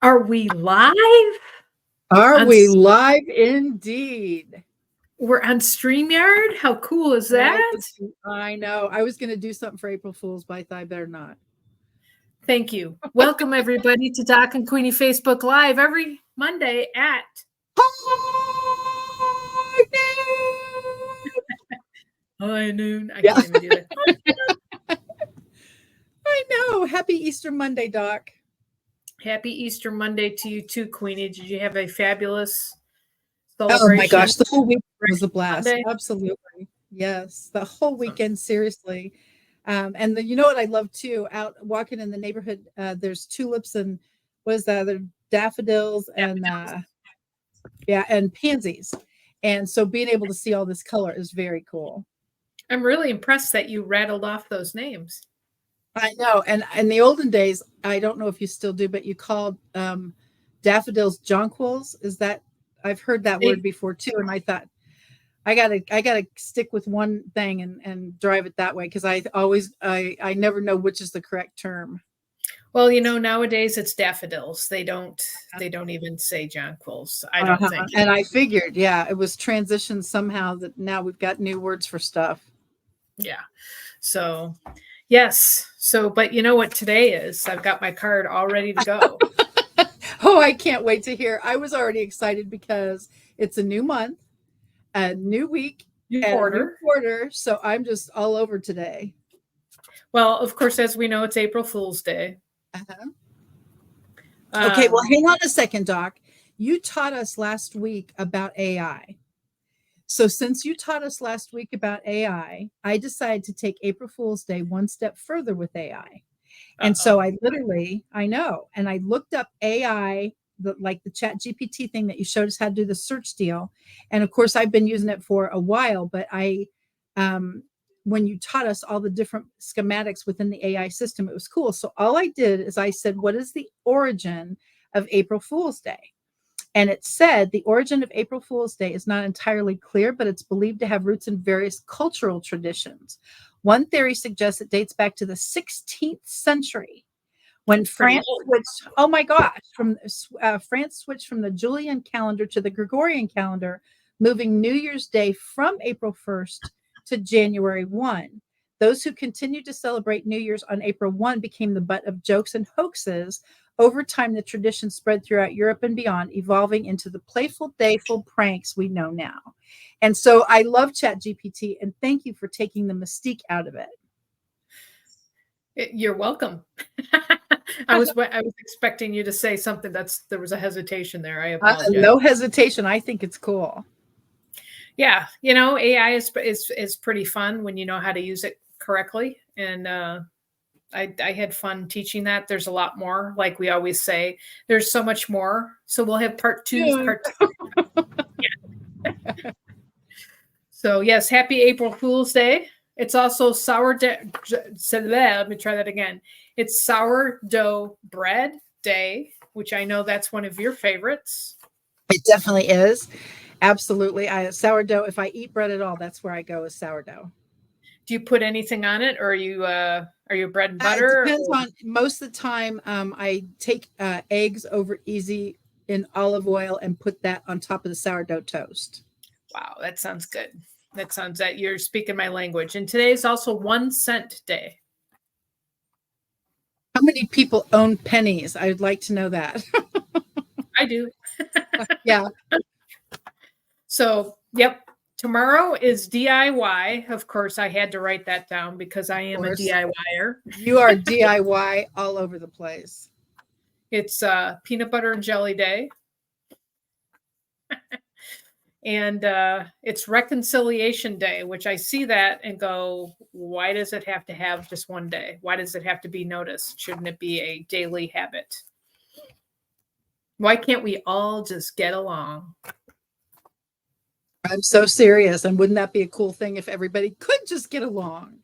Are we live? Are On we live indeed? we're on StreamYard? How cool is that? I know. I was going to do something for April Fools, but I thought I better not. Thank you. Welcome everybody to Doc and Queenie Facebook Live every Monday at high noon. I can't even do that. I know. Happy Easter Monday, Doc. Happy Easter Monday to you too, Queenie. Did you have a fabulous Oh celebration? my gosh, the whole week was a blast. Monday? Absolutely. Yes, the whole weekend, seriously. And you know what I love too? Out walking in the neighborhood, there's tulips and what is that? Other daffodils and and pansies. And so being able to see all this color is very cool. I'm really impressed that you rattled off those names. I know. And in the olden days, I don't know if you still do, but you called daffodils jonquils. Is that I've heard that word before too. And I thought I gotta stick with one thing and drive it that way because I never know which is the correct term. Well, nowadays it's daffodils. They don't even say jonquils. I don't think. And I figured, yeah, it was transitioned somehow that now we've got new words for stuff. Yeah. So, yes. So, but you know what today is? I've got my card all ready to go. Oh, I can't wait to hear. I was already excited because it's a new month, a new week, New and a quarter. new quarter. So I'm just all over today. Well, of course, as we know, it's April Fool's Day. Uh-huh. Okay, well, hang on a second, Doc. You taught us last week about AI. So since you taught us last week about AI, I decided to take April Fool's Day one step further with AI. And so I know, and I looked up AI, like the Chat GPT thing that you showed us how to do the search deal. And of course, I've been using it for a while, but when you taught us all the different schematics within the AI system, it was cool. So all I did is I said, what is the origin of April Fool's Day? And it said the origin of April Fool's Day is not entirely clear, but it's believed to have roots in various cultural traditions. One theory suggests it dates back to the 16th century when France switched, oh my gosh, France switched from the Julian calendar to the Gregorian calendar, moving New Year's Day from April 1st to January 1. Those who continued to celebrate New Year's on April 1 became the butt of jokes and hoaxes. Over time, the tradition spread throughout Europe and beyond, evolving into the playful, dayful pranks we know now. And so I love ChatGPT, and thank you for taking the mystique out of it. You're welcome. I was expecting you to say something there was a hesitation there. I apologize. No hesitation. I think it's cool. Yeah, AI is pretty fun when you know how to use it correctly, and I had fun teaching that. There's a lot more, like we always say. There's so much more. So we'll have part two. Yeah. So yes, happy April Fool's Day. It's also let me try that again. It's sourdough bread day, which I know that's one of your favorites. It definitely is. Absolutely. Sourdough, if I eat bread at all, that's where I go is sourdough. Do you put anything on it, or are you bread and butter? It depends on most of the time. I take eggs over easy in olive oil and put that on top of the sourdough toast. Wow, that sounds good. That sounds that you're speaking my language. And today is also 1 cent day. How many people own pennies? I'd like to know that. I do. Yeah. So, yep. Tomorrow is DIY. Of course, I had to write that down because I am a DIYer. You are DIY all over the place. It's peanut butter and jelly day. And it's reconciliation day, which I see that and go, why does it have to have just one day? Why does it have to be noticed? Shouldn't it be a daily habit? Why can't we all just get along? I'm so serious. And wouldn't that be a cool thing if everybody could just get along?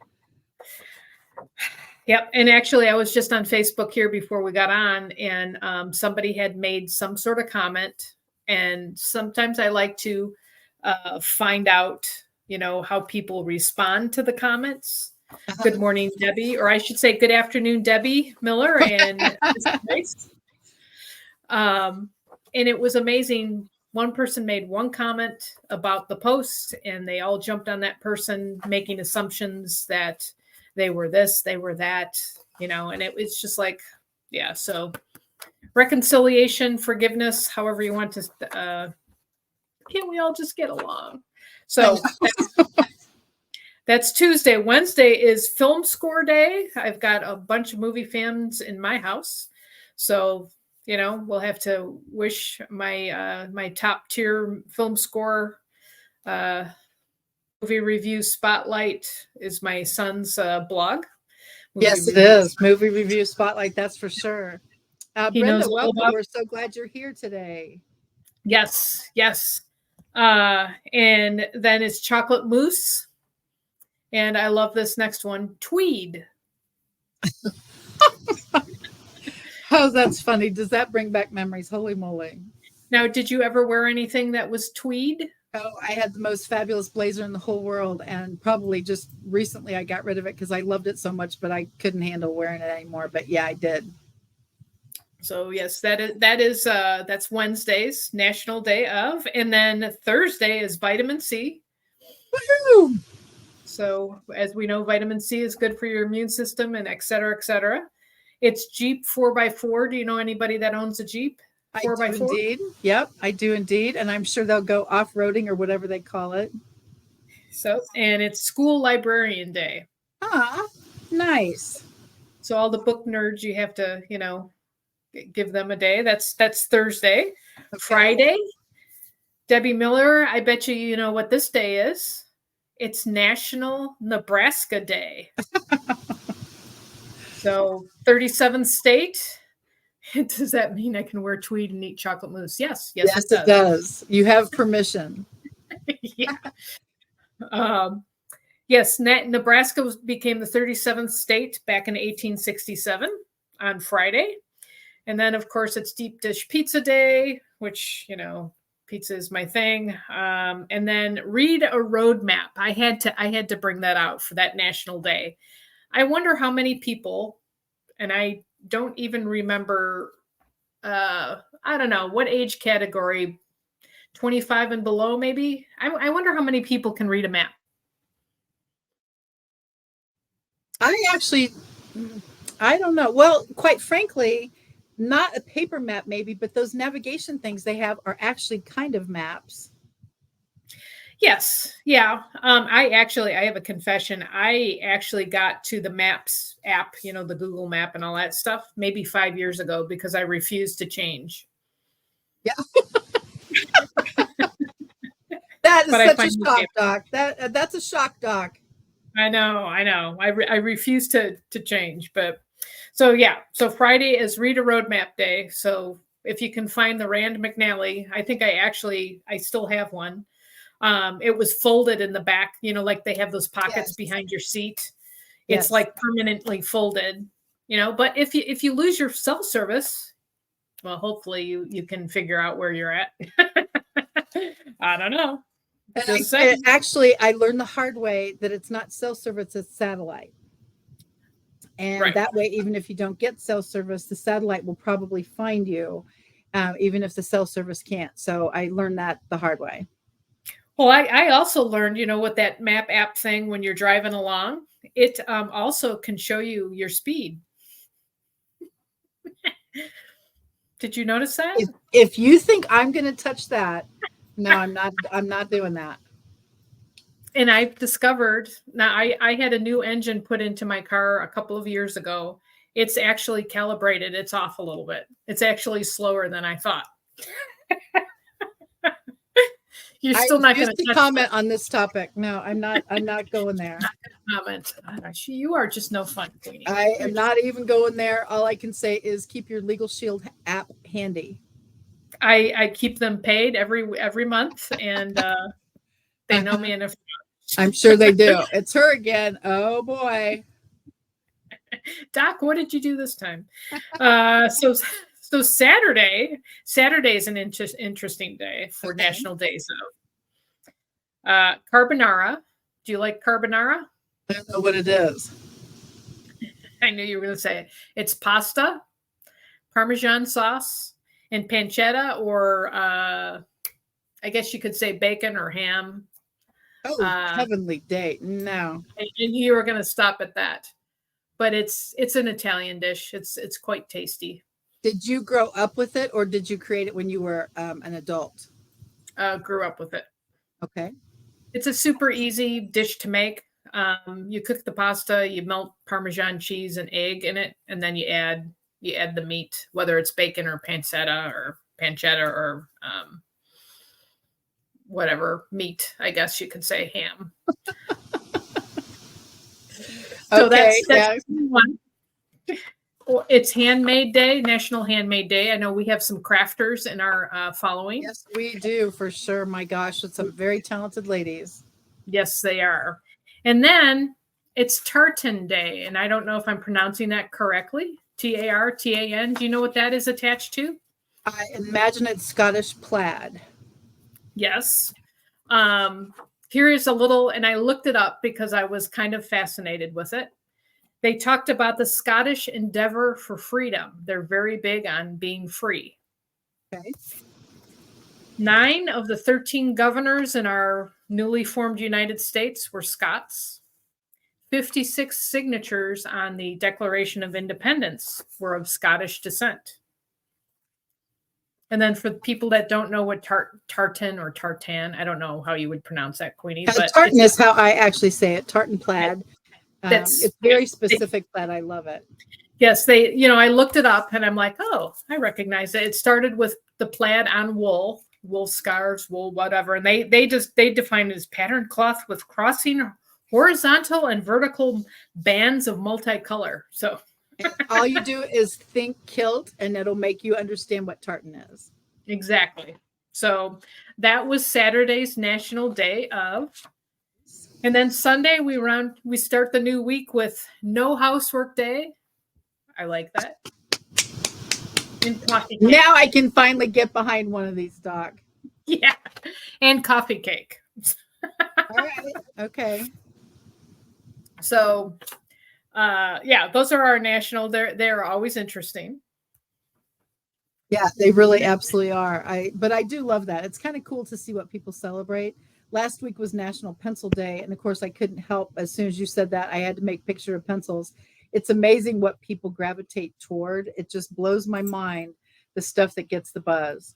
Yep. And actually, I was just on Facebook here before we got on, and somebody had made some sort of comment. And sometimes I like to find out, how people respond to the comments. Good morning, Debbie, or I should say good afternoon, Debbie Miller. And And it was amazing. One person made one comment about the post, and they all jumped on that person, making assumptions that they were this, they were that, and it's just like, yeah. So reconciliation, forgiveness, however you want to, can't we all just get along? So that's Tuesday. Wednesday is film score day. I've got a bunch of movie fans in my house. So, we'll have to wish my my top tier film score movie review spotlight is my son's blog. Yes, it is. Movie Review Spotlight, that's for sure. He Brenda, knows all welcome. about. We're so glad you're here today. Yes, yes. And then it's chocolate mousse. And I love this next one, tweed. Oh, that's funny. Does that bring back memories? Holy moly. Now, did you ever wear anything that was tweed? Oh, I had the most fabulous blazer in the whole world, and probably just recently I got rid of it because I loved it so much, but I couldn't handle wearing it anymore. But yeah, I did. So yes, that's Wednesday's National Day of, and then Thursday is vitamin C. Woohoo! So as we know, vitamin C is good for your immune system, and et cetera, et cetera. It's Jeep 4x4. Do you know anybody that owns a Jeep? 4x4? I do indeed. Yep, I do indeed. And I'm sure they'll go off-roading or whatever they call it. So, and it's School Librarian Day. Ah, nice. So all the book nerds, you have to, give them a day. That's Thursday. Okay. Friday, Debbie Miller, I bet you know what this day is. It's National Nebraska Day. So 37th state. Does that mean I can wear tweed and eat chocolate mousse? Yes, it does. You have permission. Yeah. Yes, Nebraska became the 37th state back in 1867 on Friday. And then, of course, it's Deep Dish Pizza Day, which, pizza is my thing. And then read a roadmap. I had to bring that out for that National Day. I wonder how many people, and I don't even remember, I don't know, what age category, 25 and below, maybe? I wonder how many people can read a map. I don't know. Well, quite frankly, not a paper map maybe, but those navigation things they have are actually kind of maps. Yes. Yeah. I have a confession. I actually got to the Maps app, the Google map and all that stuff, maybe 5 years ago because I refused to change. Yeah. That is such a shock, Doc. That's a shock, Doc. I know. I refuse to change, but so yeah. So Friday is Read a Roadmap Day. So if you can find the Rand McNally, I think I still have one. It was folded in the back, like they have those pockets behind your seat. It's like permanently folded, but if you lose your cell service, well, hopefully you can figure out where you're at. I don't know. Actually, I learned the hard way that it's not cell service, it's satellite. And that way, even if you don't get cell service, the satellite will probably find you, even if the cell service can't. So I learned that the hard way. Well, I also learned, with that map app thing when you're driving along, it also can show you your speed. Did you notice that? If you think I'm going to touch that, no, I'm not doing that. And I've discovered now I had a new engine put into my car a couple of years ago. It's actually calibrated. It's off a little bit. It's actually slower than I thought. You're still not going to comment on this topic. No, I'm not going there. Comment. You are just no fun, Queenie. I am not even going there. All I can say is keep your Legal Shield app handy. I keep them paid every month, and they know me enough. I'm sure they do. It's her again. Oh boy. Doc, what did you do this time? So Saturday is an interesting day for National Days of carbonara. Do you like carbonara? I don't know what it is. I knew you were going to say it. It's pasta, Parmesan sauce, and pancetta, or I guess you could say bacon or ham. Oh, heavenly day. No. And you were going to stop at that. But it's an Italian dish. It's quite tasty. Did you grow up with it, or did you create it when you were an adult? Grew up with it. Okay. It's a super easy dish to make. You cook the pasta, you melt Parmesan cheese and egg in it, and then you add the meat, whether it's bacon or pancetta or whatever meat. I guess you could say ham. So okay, that's one. It's Handmade Day, National Handmade Day. I know we have some crafters in our following. Yes, we do, for sure. My gosh, it's some very talented ladies. Yes, they are. And then it's Tartan Day, and I don't know if I'm pronouncing that correctly. Tartan. Do you know what that is attached to? I imagine it's Scottish plaid. Yes. Here is a little, and I looked it up because I was kind of fascinated with it. They talked about the Scottish endeavor for freedom. They're very big on being free. Okay. 9 of the 13 governors in our newly formed United States were Scots. 56 signatures on the Declaration of Independence were of Scottish descent. And then for people that don't know what tartan or tartan, I don't know how you would pronounce that, Queenie. But tartan is how I actually say it. Tartan plaid. It's very specific plaid. I love it. Yes, I looked it up and I'm like, oh, I recognize it. It started with the plaid on wool scarves, wool, whatever. And they define it as patterned cloth with crossing horizontal and vertical bands of multicolor. So all you do is think kilt and it'll make you understand what tartan is. Exactly. So that was Saturday's National Day of. And then Sunday we start the new week with No Housework Day. I like that. And coffee cake. Now I can finally get behind one of these, Doc. Yeah. And coffee cake. All right. Okay. So those are our national. They're always interesting. Yeah, they really absolutely are. But I do love that. It's kind of cool to see what people celebrate. Last week was National Pencil Day, and of course I couldn't help. As soon as you said that, I had to make picture of pencils. It's amazing what people gravitate toward. It just blows my mind, the stuff that gets the buzz.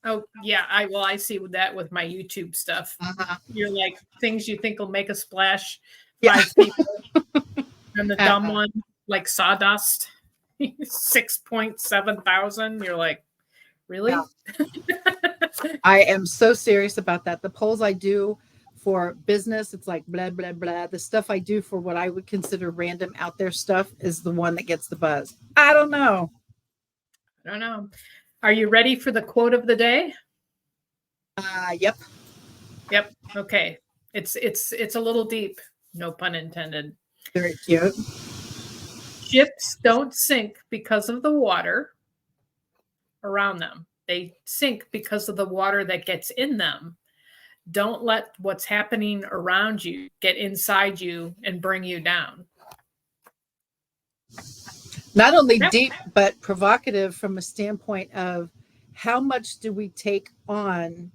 Oh yeah, I see that with my YouTube stuff. Uh-huh. You're like things you think will make a splash. 5 Yeah. people, and the dumb one like sawdust, 6.7 thousand. You're like, really? Yeah. I am so serious about that. The polls I do for business, it's like blah blah blah. The stuff I do for what I would consider random out there stuff is the one that gets the buzz. I don't know. Are you ready for the quote of the day? Yep. Okay. It's a little deep, no pun intended. Very cute. Ships don't sink because of the water around them. They sink because of the water that gets in them. Don't let what's happening around you get inside you and bring you down. Not only deep, but provocative from a standpoint of how much do we take on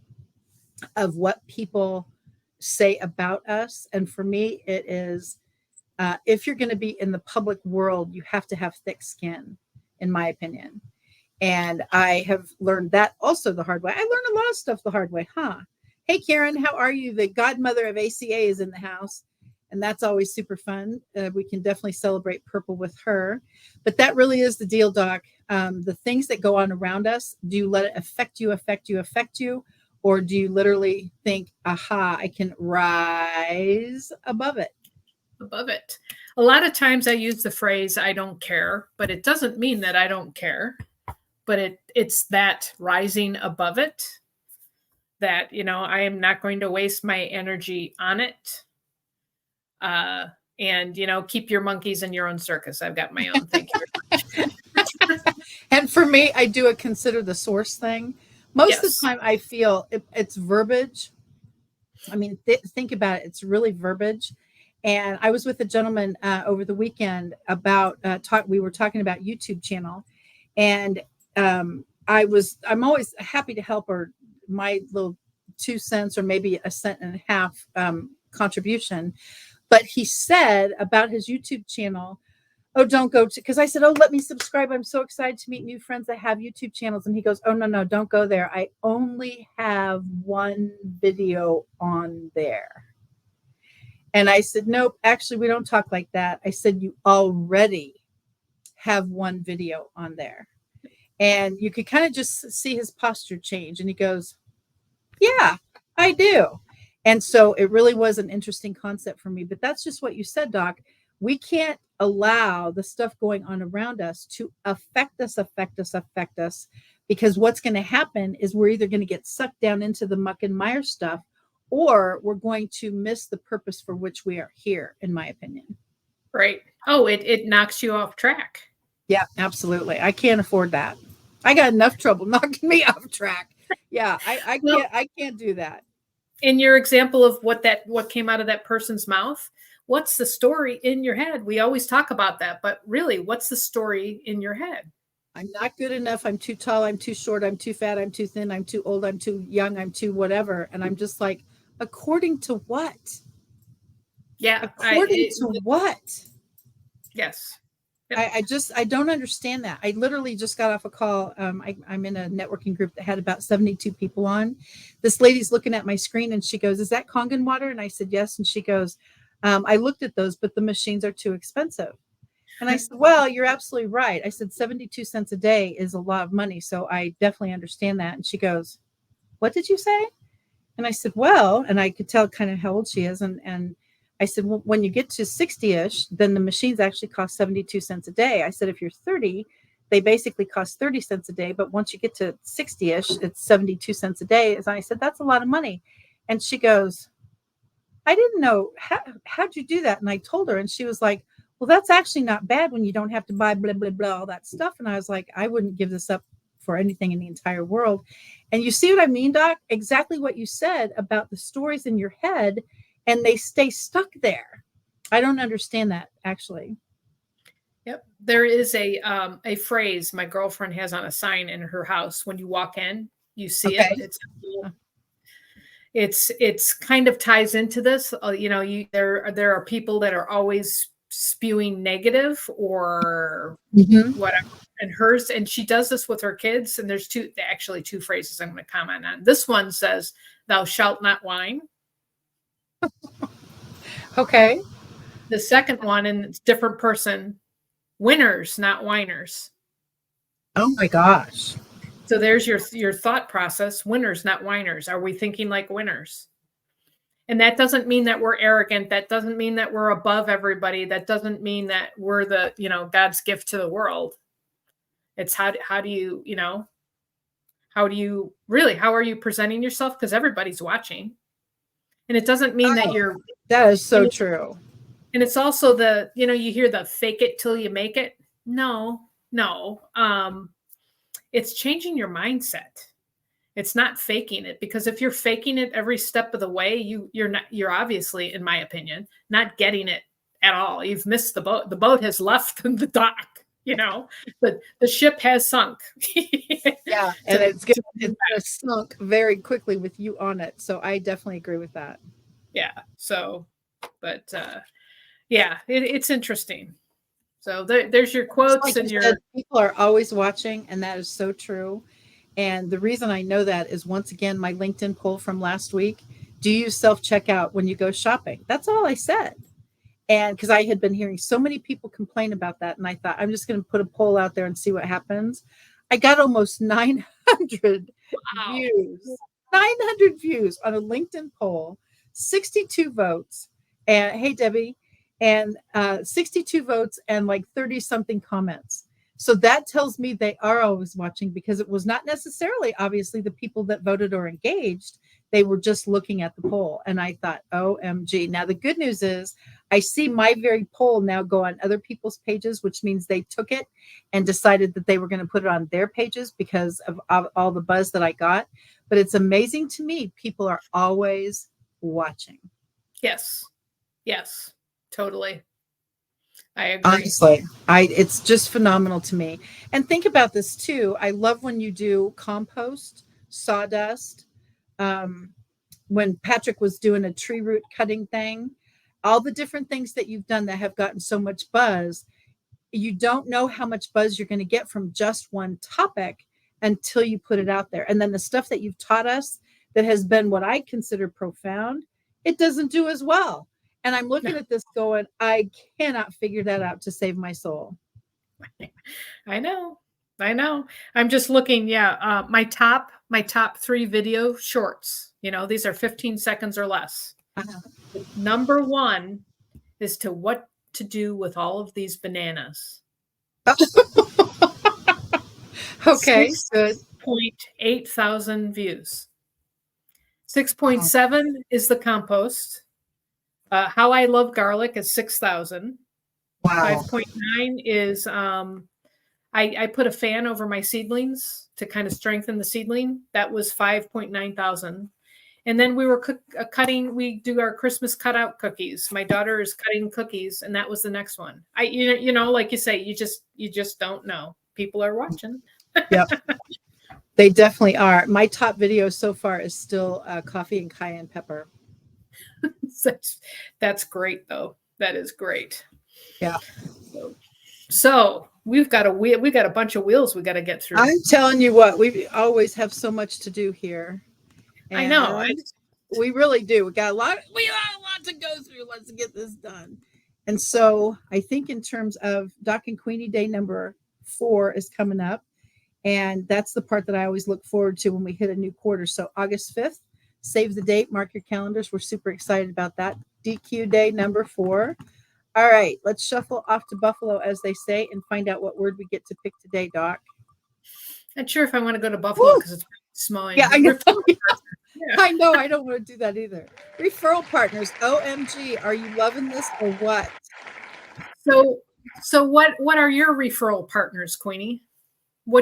of what people say about us. And for me, it is, if you're going to be in the public world, you have to have thick skin, in my opinion. And I have learned that also the hard way. I learned a lot of stuff the hard way, huh? Hey, Karen, how are you? The godmother of ACA is in the house. And that's always super fun. We can definitely celebrate purple with her. But that really is the deal, Doc. The things that go on around us, do you let it affect you? Or do you literally think, aha, I can rise above it? Above it. A lot of times I use the phrase, I don't care, but it doesn't mean that I don't care. But it's that rising above it that, I am not going to waste my energy on it. And, keep your monkeys in your own circus. I've got my own. Thank you. And for me, I do consider the source thing. Most of the time I feel it's verbiage. I mean, think about it. It's really verbiage. And I was with a gentleman over the weekend about we were talking about YouTube channel, and I'm always happy to help, or my little 2 cents or maybe a cent and a half contribution. But he said about his YouTube channel, oh, don't go to, because I said, oh, let me subscribe. I'm so excited to meet new friends that have YouTube channels. And he goes, oh, no, don't go there. I only have one video on there. And I said, nope, actually, we don't talk like that. I said, you already have one video on there. And you could kind of just see his posture change. And he goes, yeah, I do. And so it really was an interesting concept for me. But that's just what you said, Doc. We can't allow the stuff going on around us to affect us, because what's going to happen is we're either going to get sucked down into the muck and mire stuff, or we're going to miss the purpose for which we are here, in my opinion. Right. Oh, it knocks you off track. Yeah, absolutely. I can't afford that. I got enough trouble knocking me off track. Yeah, I can't do that. In your example of what came out of that person's mouth, what's the story in your head? We always talk about that, but really, what's the story in your head? I'm not good enough. I'm too tall. I'm too short. I'm too fat. I'm too thin. I'm too old. I'm too young. I'm too whatever. And I'm just like, according to what? Yeah. According to what? Yes. Yep. I don't understand that. I literally just got off a call. I'm in a networking group that had about 72 people on. This lady's looking at my screen and she goes, is that Kangen water? And I said, yes. And she goes, I looked at those, but the machines are too expensive. And I said, well, you're absolutely right. I said, 72 cents a day is a lot of money. So I definitely understand that. And she goes, what did you say? And I said, well, and I could tell kind of how old she is. And I said, well, when you get to 60-ish, then the machines actually cost 72 cents a day. I said, if you're 30, they basically cost 30 cents a day. But once you get to 60-ish, it's 72 cents a day. And I said, that's a lot of money. And she goes, I didn't know. How'd you do that? And I told her, and she was like, well, that's actually not bad when you don't have to buy blah, blah, blah, all that stuff. And I was like, I wouldn't give this up for anything in the entire world. And you see what I mean, Doc? Exactly what you said about the stories in your head, and they stay stuck there. I don't understand that, actually. Yep. There is a phrase my girlfriend has on a sign in her house. When you walk in, you see it. It's kind of ties into this. There are people that are always spewing negative or whatever. And hers, and she does this with her kids. And there's two phrases I'm going to comment on. This one says, "Thou shalt not whine." Okay. The second one, and it's different person, winners, not whiners. Oh my gosh. So there's your thought process, winners, not whiners. Are we thinking like winners? And that doesn't mean that we're arrogant. That doesn't mean that we're above everybody. That doesn't mean that we're the, God's gift to the world. It's how are you presenting yourself? Because everybody's watching. And it doesn't mean that that is so true. And it's also you hear the fake it till you make it. No. It's changing your mindset. It's not faking it, because if you're faking it every step of the way, you're obviously, in my opinion, not getting it at all. You've missed the boat. The boat has left the dock, but the ship has sunk. Yeah. And it's sunk very quickly with you on it. So I definitely agree with that. Yeah. So, but it's interesting. So there's your quotes, and people are always watching, and that is so true. And the reason I know that is, once again, my LinkedIn poll from last week. Do you self-checkout when you go shopping? That's all I said. And because I had been hearing so many people complain about that, and I thought, I'm just going to put a poll out there and see what happens. I got almost 900 views. 900 views on a LinkedIn poll, 62 votes. And hey, Debbie, and 62 votes and like 30 something comments. So that tells me they are always watching, because it was not necessarily obviously the people that voted or engaged. They were just looking at the poll. And I thought, OMG. Now, the good news is I see my very poll now go on other people's pages, which means they took it and decided that they were going to put it on their pages because of all the buzz that I got. But it's amazing to me. People are always watching. Yes. Totally. I agree. Honestly, it's just phenomenal to me. And think about this too. I love when you do compost, sawdust. Um, when Patrick was doing a tree root cutting thing, all the different things that you've done that have gotten so much buzz, you don't know how much buzz you're going to get from just one topic until you put it out there. And then the stuff that you've taught us that has been what I consider profound, it doesn't do as well. And I'm looking at this going, I cannot figure that out to save my soul. I know. I'm just looking. Yeah. My top 3 video shorts, these are 15 seconds or less. Number 1 is what to do with all of these bananas. Okay, good. 6.8 thousand views. 6.7 is the compost. How I love garlic is 6,000. Wow. 5.9 is I put a fan over my seedlings to kind of strengthen the seedling. That was 5.9 thousand. And then we were cutting. We do our Christmas cutout cookies. My daughter is cutting cookies, and that was the next one. Like you say, you just don't know. People are watching. Yep. They definitely are. My top video so far is still coffee and cayenne pepper. That's great, though. That is great. Yeah. So we've got a bunch of wheels we got to get through. I'm telling you what, we always have so much to do here. And I know. We really do. We got a lot to go through. Let's get this done. And so I think in terms of Doc and Queenie Day number 4 is coming up. And that's the part that I always look forward to when we hit a new quarter. So August 5th, save the date, mark your calendars. We're super excited about that. DQ Day number 4. All right, let's shuffle off to Buffalo, as they say, and find out what word we get to pick today, Doc. Not sure if I want to go to Buffalo because it's small. Yeah, I know. I know. I don't want to do that either. Referral partners. OMG. Are you loving this or what? So what are your referral partners, Queenie? How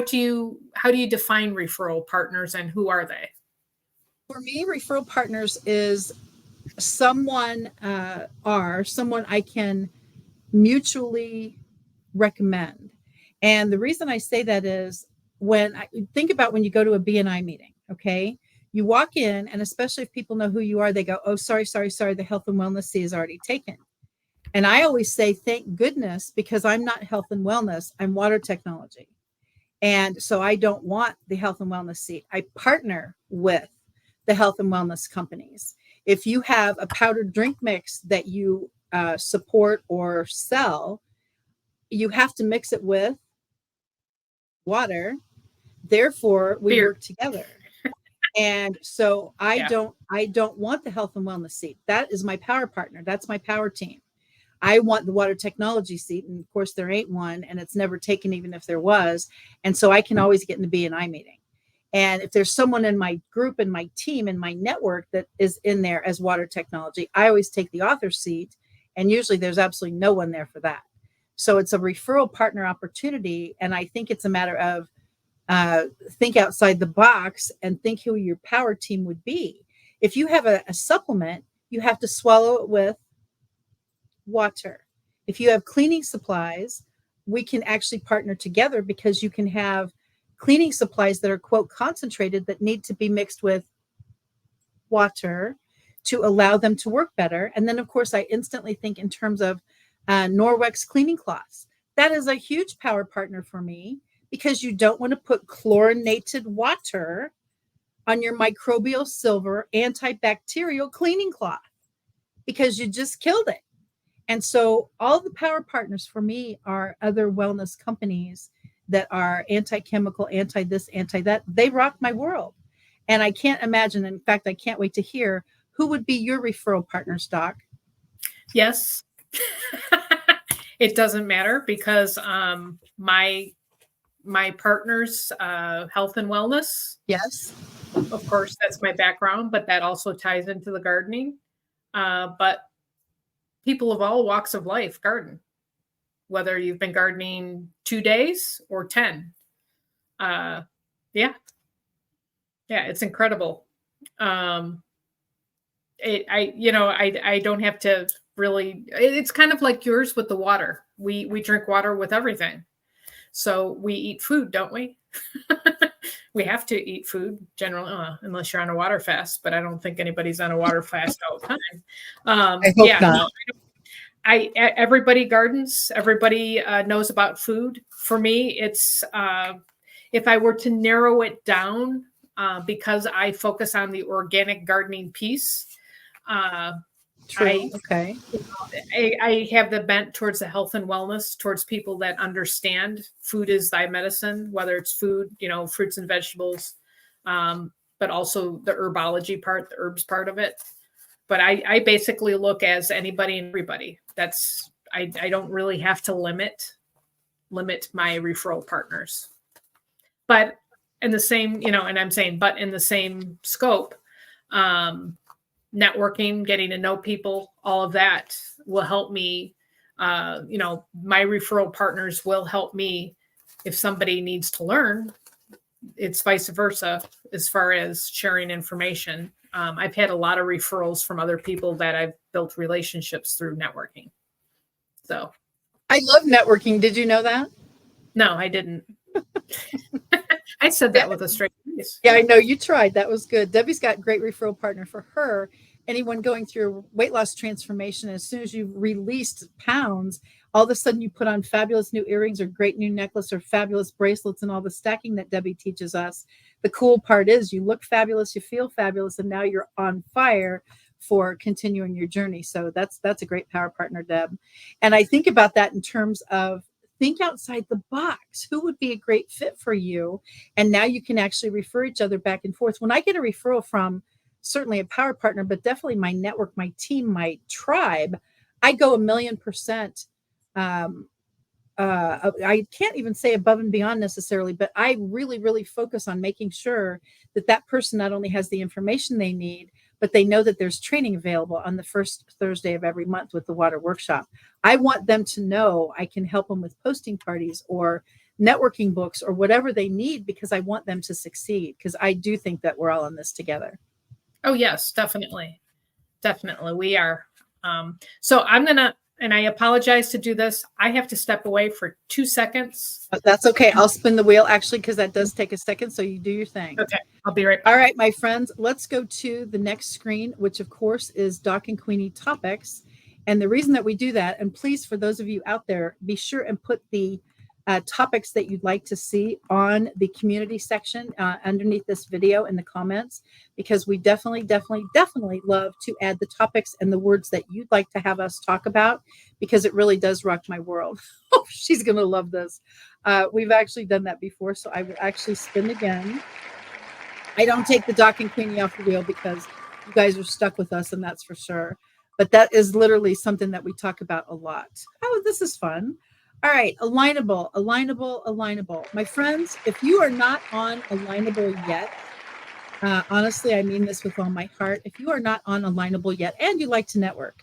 do you define referral partners and who are they? For me, referral partners is someone I can mutually recommend. And the reason I say that is when I think about when you go to a BNI meeting, okay, you walk in, and especially if people know who you are, they go, oh, sorry, the health and wellness seat is already taken. And I always say, thank goodness, because I'm not health and wellness, I'm water technology. And so I don't want the health and wellness seat. I partner with the health and wellness companies. If you have a powdered drink mix that you support or sell, you have to mix it with water. Therefore, we work together. And so I don't want the health and wellness seat. That is my power partner. That's my power team. I want the water technology seat. And of course, there ain't one, and it's never taken, even if there was. And so I can always get in the BNI meeting. And if there's someone in my group and my team and my network that is in there as water technology, I always take the author seat. And usually there's absolutely no one there for that. So it's a referral partner opportunity. And I think it's a matter of think outside the box and think who your power team would be. If you have a supplement, you have to swallow it with water. If you have cleaning supplies, we can actually partner together because you can have cleaning supplies that are, quote, concentrated that need to be mixed with water to allow them to work better. And then, of course, I instantly think in terms of Norwex cleaning cloths. That is a huge power partner for me because you don't want to put chlorinated water on your microbial silver antibacterial cleaning cloth because you just killed it. And so all the power partners for me are other wellness companies that are anti-chemical, anti-this, anti-that. They rock my world. And I can't imagine, in fact, I can't wait to hear who would be your referral partners, Doc. Yes. It doesn't matter because my partner's health and wellness. Yes. Of course, that's my background, but that also ties into the gardening. But people of all walks of life garden, whether you've been gardening 2 days or 10. Yeah, it's incredible. I don't have to really, it's kind of like yours with the water. we drink water with everything. So we eat food, don't we? We have to eat food generally, unless you're on a water fast, but I don't think anybody's on a water fast all the time. I hope Yeah, not. no, everybody gardens, everybody knows about food. For me, it's if I were to narrow it down, because I focus on the organic gardening piece, True. Okay. I have the bent towards the health and wellness, towards people that understand food is thy medicine, whether it's food, fruits and vegetables, but also the herbology part, the herbs part of it. But I basically look as anybody and everybody. I don't really have to limit my referral partners. But in the same, and I'm saying, but in the same scope, networking, getting to know people, all of that will help me. My referral partners will help me if somebody needs to learn. It's vice versa as far as sharing information. I've had a lot of referrals from other people that I've built relationships through networking. So I love networking. Did you know that? no, I didn't. I said that with a straight face. Yeah, I know you tried. That was good. Debbie's got a great referral partner for her. Anyone going through weight loss transformation, as soon as you released pounds, all of a sudden you put on fabulous new earrings or great new necklace or fabulous bracelets and all the stacking that Debbie teaches us. The cool part is you look fabulous, you feel fabulous, and now you're on fire for continuing your journey. So that's a great power partner, Deb. And I think about that in terms of think outside the box. Who would be a great fit for you? And now you can actually refer each other back and forth. When I get a referral from certainly a power partner, but definitely my network, my team, my tribe, I go 1,000,000%. I can't even say above and beyond necessarily, but I really, really focus on making sure that that person not only has the information they need, but they know that there's training available on the first Thursday of every month with the water workshop. I want them to know I can help them with posting parties or networking books or whatever they need, because I want them to succeed, because I do think that we're all in this together. Oh, yes, definitely. Definitely. We are. So I'm going to, and I apologize to do this. I have to step away for 2 seconds. That's okay. I'll spin the wheel actually, because that does take a second. So you do your thing. Okay. I'll be right back. All right, my friends, let's go to the next screen, which of course is Doc and Queenie topics. And the reason that we do that, and please, for those of you out there, be sure and put the topics that you'd like to see on the community section underneath this video in the comments, because we definitely love to add the topics and the words that you'd like to have us talk about, because it really does rock my world. Oh, she's going to love this. We've actually done that before, so I will actually spin again. I don't take the Doc and Queenie off the wheel because you guys are stuck with us, and that's for sure. But that is literally something that we talk about a lot. Oh, this is fun. All right, alignable. My friends, if you are not on Alignable yet, honestly, I mean this with all my heart. If you are not on Alignable yet and you like to network,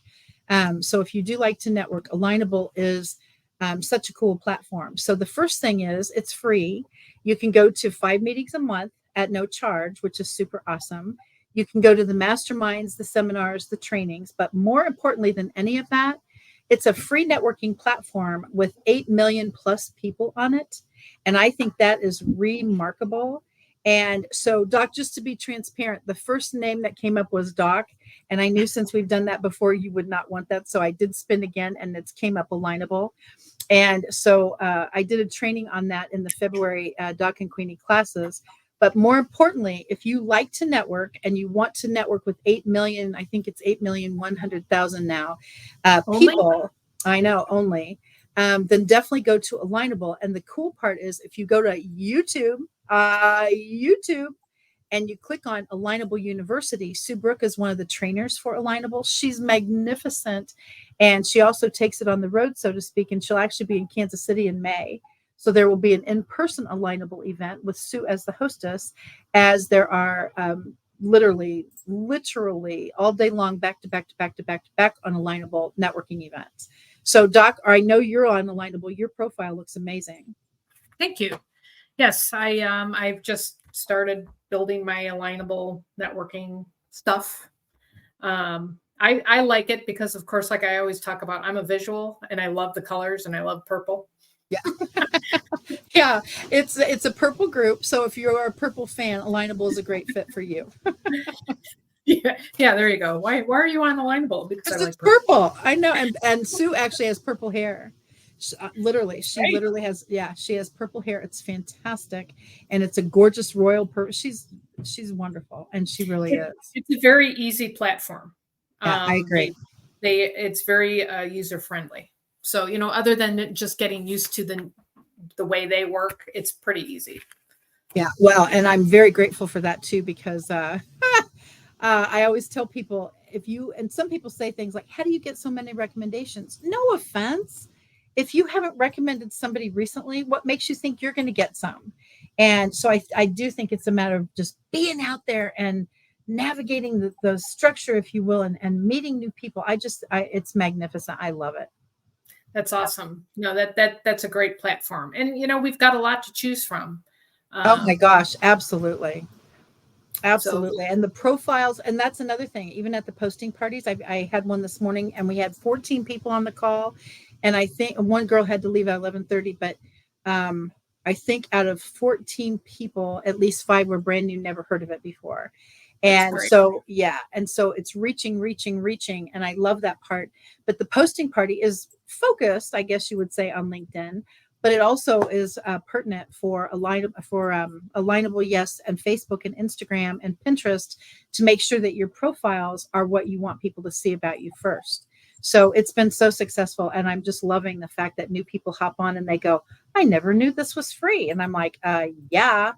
so if you do like to network, Alignable is such a cool platform. So the first thing is it's free. You can go to 5 meetings a month at no charge, which is super awesome. You can go to the masterminds, the seminars, the trainings, but more importantly than any of that, it's a free networking platform with 8 million plus people on it. And I think that is remarkable. And so, Doc, just to be transparent, the first name that came up was Doc. And I knew since we've done that before, you would not want that. So I did spin again, and it came up Alignable. And so I did a training on that in the February Doc and Queenie classes. But more importantly, if you like to network and you want to network with 8 million, I think it's 8,100,000 now, people, I know, only, then definitely go to Alignable. And the cool part is if you go to YouTube, and you click on Alignable University, Sue Brook is one of the trainers for Alignable. She's magnificent. And she also takes it on the road, so to speak, and she'll actually be in Kansas City in May. So there will be an in-person Alignable event with Sue as the hostess, as there are literally all day long, back to back on Alignable networking events. So Doc, I know you're on Alignable. Your profile looks amazing. Thank you. Yes, I've just started building my Alignable networking stuff. I like it because, of course, like I always talk about, I'm a visual and I love the colors and I love purple. Yeah. Yeah, it's a purple group. So if you're a purple fan, Alignable is a great fit for you. Yeah, yeah, there you go. Why are you on Alignable? Because I Because like it's purple. purple. I know. And Sue actually has purple hair. She Right. literally has, yeah, she has purple hair. It's fantastic. And it's a gorgeous royal purple. She's wonderful. And she really is. It's a very easy platform. Yeah, I Um, agree. they it's very user friendly. So, you know, other than just getting used to the way they work, it's pretty easy. Yeah. Well, and I'm very grateful for that too, because I always tell people and some people say things like, how do you get so many recommendations? No offense. If you haven't recommended somebody recently, what makes you think you're going to get some? And so I do think it's a matter of just being out there and navigating the structure, if you will, and meeting new people. It's magnificent. I love it. That's awesome. No, that's a great platform. And, you know, we've got a lot to choose from. Oh my Um, gosh. Absolutely. so Absolutely. And the profiles, and that's another thing, even at the posting parties, I had one this morning and we had 14 people on the call. And I think one girl had to leave at 11:30, but um, I think out of 14 people, at least 5 were brand new, never heard of it before. that's And great. so, yeah. And so it's reaching. And I love that part. But the posting party is focused, I guess you would say, on LinkedIn, but it also is pertinent for Alignable, yes, and Facebook and Instagram and Pinterest to make sure that your profiles are what you want people to see about you first. So it's been so successful, and I'm just loving the fact that new people hop on and they go, "I never knew this was free," and I'm like, "Yeah."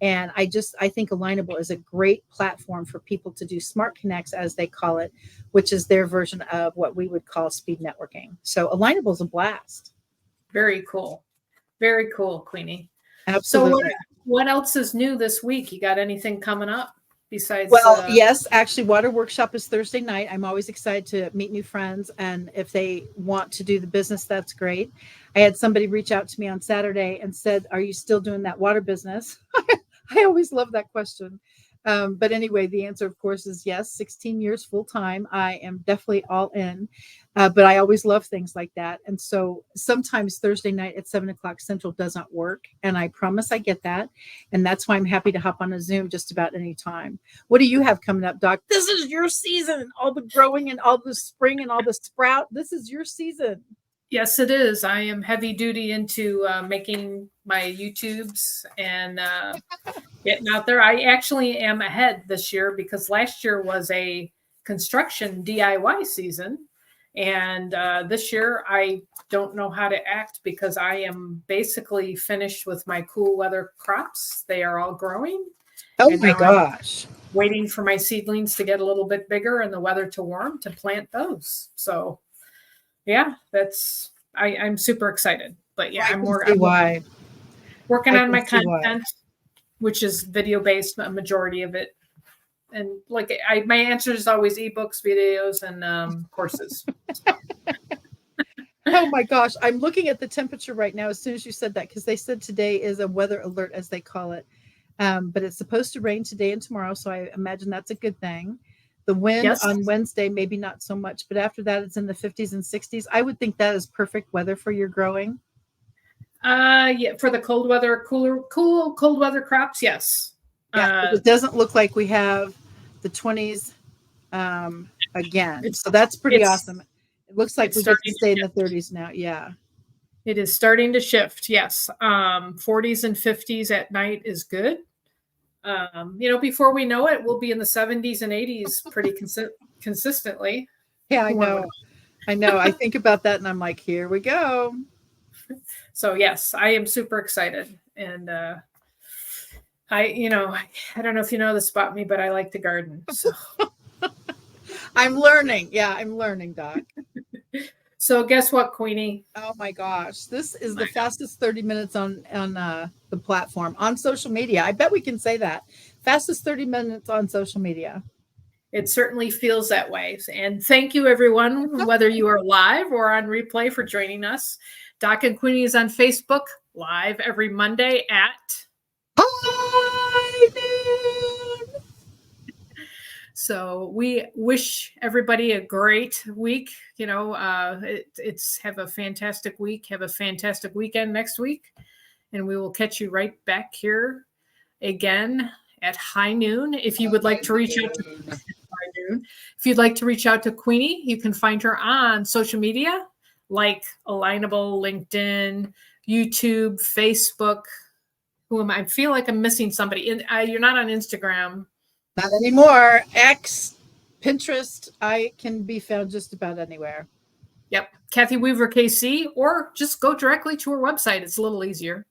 And I think Alignable is a great platform for people to do smart connects, as they call it, which is their version of what we would call speed networking. So Alignable is a blast. Very cool. Very cool, Queenie. So Absolutely. what else is new this week? You got anything coming up besides Well, yes, actually, Water Workshop is Thursday night. I'm always excited to meet new friends. And if they want to do the business, that's great. I had somebody reach out to me on Saturday and said, "Are you still doing that water business?" I always love that question. But anyway, the answer, of course, is yes. 16 years full time. I am definitely all in. But I always love things like that. And so sometimes Thursday night at 7 o'clock Central doesn't work. And I promise I get that. And that's why I'm happy to hop on a Zoom just about any time. What do you have coming up, Doc? This is your season. All the growing and all the spring and all the sprout. This is your season. Yes, it is. I am heavy duty into making my YouTubes and getting out there. I actually am ahead this year because last year was a construction DIY season. And this year, I don't know how to act because I am basically finished with my cool weather crops. They are all growing. Oh And my now I'm gosh. waiting for my seedlings to get a little bit bigger and the weather to warm to plant those. So, yeah, I'm super excited. But yeah, I I'm can more see I'm why. working I on can my see why. content, which is video based, a majority of it. And like my answer is always ebooks, videos, and courses. So. Oh my gosh. I'm looking at the temperature right now as soon as you said that, because they said today is a weather alert, as they call it. But it's supposed to rain today and tomorrow. So I imagine that's a good thing. The wind Yes. on Wednesday, maybe not so much, but after that, it's in the 50s and 60s. I would think that is perfect weather for your growing. Yeah, for the cold weather, cool cold weather crops, yes. Yeah, it doesn't look like we have the 20s again. It's So that's pretty it's awesome. It looks like it's we get to starting to stay in the shift. 30s now. Yeah. It is starting to shift. Yes. 40s and 50s at night is good. Before we know it, we'll be in the 70s and 80s pretty consistently. Yeah, I know. I know. I think about that and I'm like, here we go. So yes, I am super excited. And I don't know if you know this about me, but I like to garden. So I'm learning. Yeah, I'm learning, Doc. so guess what, Queenie? Oh my gosh. This is the fastest 30 minutes on the platform on social media. I bet we can say that. Fastest 30 minutes on social media. It certainly feels that way. And thank you, everyone, whether you are live or on replay, for joining us. Doc and Queenie is on Facebook live every Monday at High noon. So we wish everybody a great week. It's have a fantastic week. Have a fantastic weekend next week. And we will catch you right back here again at high noon. If you would like to reach out to if you'd like to reach out to Queenie, you can find her on social media like Alignable, LinkedIn, YouTube, Facebook. Who am I? I feel like I'm missing somebody. You're not on Instagram. Not anymore. X, Pinterest, I can be found just about anywhere. Yep. Kathy Weaver KC, or just go directly to her website. It's a little easier.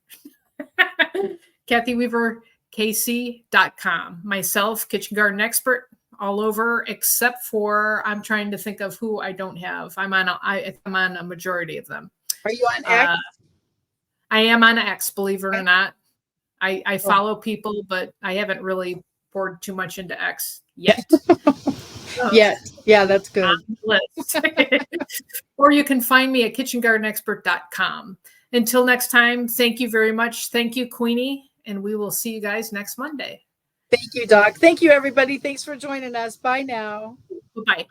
KathyWeaverKC.com. Myself, Kitchen Garden Expert, all over, except for I'm trying to think of who I don't have. I'm on a majority of them. Are you on X? I am on X, believe it or not. I follow people, but I haven't really poured too much into X yet. Yeah, that's good. Or you can find me at kitchengardenexpert.com. Until next time, thank you very much. Thank you, Queenie, and we will see you guys next Monday. Thank you, Doc. Thank you, everybody. Thanks for joining us. Bye now. Bye-bye.